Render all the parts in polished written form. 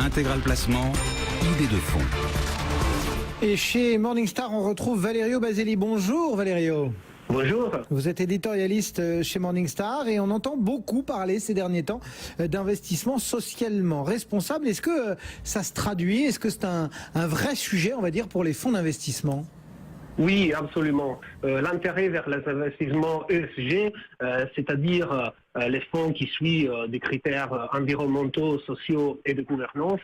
Intégral Placement, idée de fonds. Et chez Morningstar, on retrouve Valerio Baseli. Bonjour Valerio. Bonjour. Vous êtes éditorialiste chez Morningstar et on entend beaucoup parler ces derniers temps d'investissement socialement responsable. Est-ce que ça se traduit? Est-ce que c'est un vrai sujet, on va dire, pour les fonds d'investissement? Oui, absolument. L'intérêt vers les investissements ESG, c'est-à-dire les fonds qui suivent des critères environnementaux, sociaux et de gouvernance,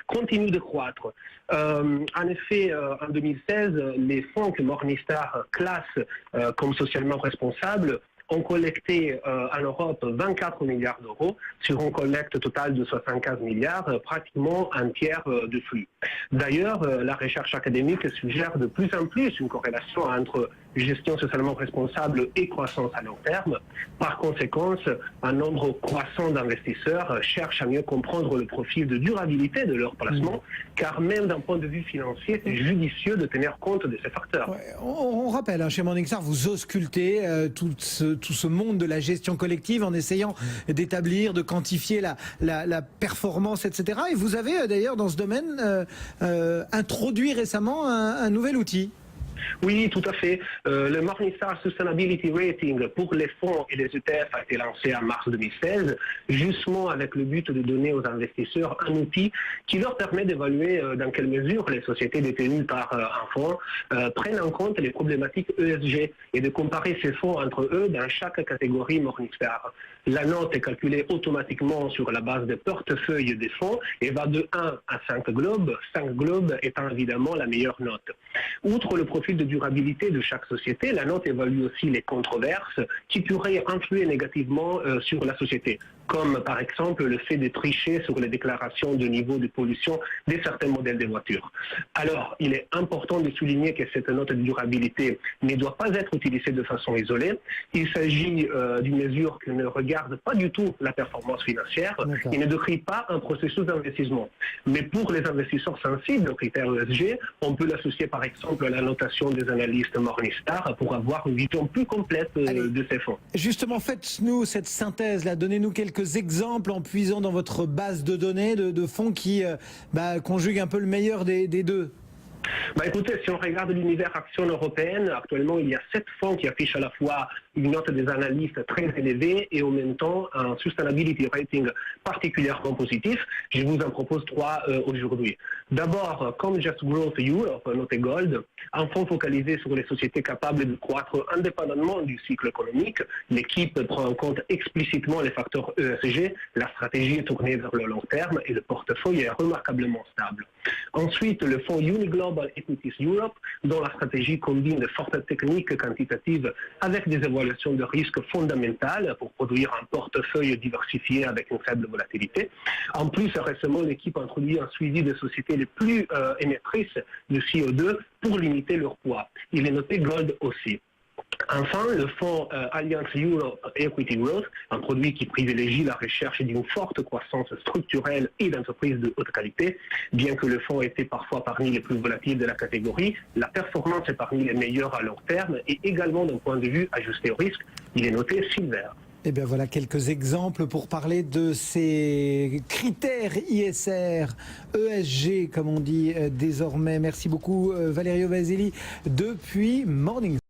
continue de croître. En effet, en 2016, les fonds que Morningstar classe comme socialement responsables ont collecté en Europe 24 milliards d'euros sur une collecte totale de 75 milliards, pratiquement un tiers du flux. D'ailleurs, la recherche académique suggère de plus en plus une corrélation entre gestion socialement responsable et croissance à long terme. Par conséquent, un nombre croissant d'investisseurs cherchent à mieux comprendre le profil de durabilité de leur placement, car même d'un point de vue financier, c'est judicieux de tenir compte de ces facteurs. Ouais, on rappelle, chez Morningstar, vous auscultez tout ce monde de la gestion collective en essayant d'établir, de quantifier la performance, etc. Et vous avez d'ailleurs dans ce domaine introduit récemment un nouvel outil. Oui, tout à fait. Le Morningstar Sustainability Rating pour les fonds et les ETF a été lancé en mars 2016, justement avec le but de donner aux investisseurs un outil qui leur permet d'évaluer dans quelle mesure les sociétés détenues par un fonds prennent en compte les problématiques ESG et de comparer ces fonds entre eux dans chaque catégorie Morningstar. La note est calculée automatiquement sur la base des portefeuilles des fonds et va de 1 à 5 globes, 5 globes étant évidemment la meilleure note. Outre le profil de durabilité de chaque société, la note évalue aussi les controverses qui pourraient influer négativement sur la société, comme par exemple le fait de tricher sur les déclarations de niveau de pollution de certains modèles de voitures. Alors, il est important de souligner que cette note de durabilité ne doit pas être utilisée de façon isolée. Il s'agit d'une mesure qui ne regarde pas du tout la performance financière et ne décrit pas un processus d'investissement. Mais pour les investisseurs sensibles aux critères ESG, on peut l'associer par exemple à la notation des analystes Morningstar pour avoir une vision plus complète de ces fonds. Justement, faites-nous cette synthèse-là, donnez-nous quelques exemples en puisant dans votre base de données de fonds qui conjuguent un peu le meilleur des deux. Écoutez, si on regarde l'univers action européenne, actuellement il y a 7 fonds qui affichent à la fois une note des analystes très élevée et en même temps un sustainability rating particulièrement positif. Je vous en propose 3 aujourd'hui. D'abord, comme Just Growth Europe, noté Gold, un fonds focalisé sur les sociétés capables de croître indépendamment du cycle économique. L'équipe prend en compte explicitement les facteurs ESG, la stratégie est tournée vers le long terme et le portefeuille est remarquablement stable. Ensuite, le fonds Uniglobal Equities Europe, dont la stratégie combine de fortes techniques quantitatives avec des évaluations de risques fondamentales pour produire un portefeuille diversifié avec une faible volatilité. En plus, récemment, l'équipe a introduit un suivi des sociétés les plus émettrices de CO2 pour limiter leur poids. Il est noté Gold aussi. Enfin, le fonds Alliance Europe Equity Growth, un produit qui privilégie la recherche d'une forte croissance structurelle et d'entreprises de haute qualité. Bien que le fonds ait été parfois parmi les plus volatiles de la catégorie, la performance est parmi les meilleures à long terme et également d'un point de vue ajusté au risque, il est noté Silver. Eh bien voilà quelques exemples pour parler de ces critères ISR, ESG comme on dit désormais. Merci beaucoup Valerio Baseli depuis Morningstar.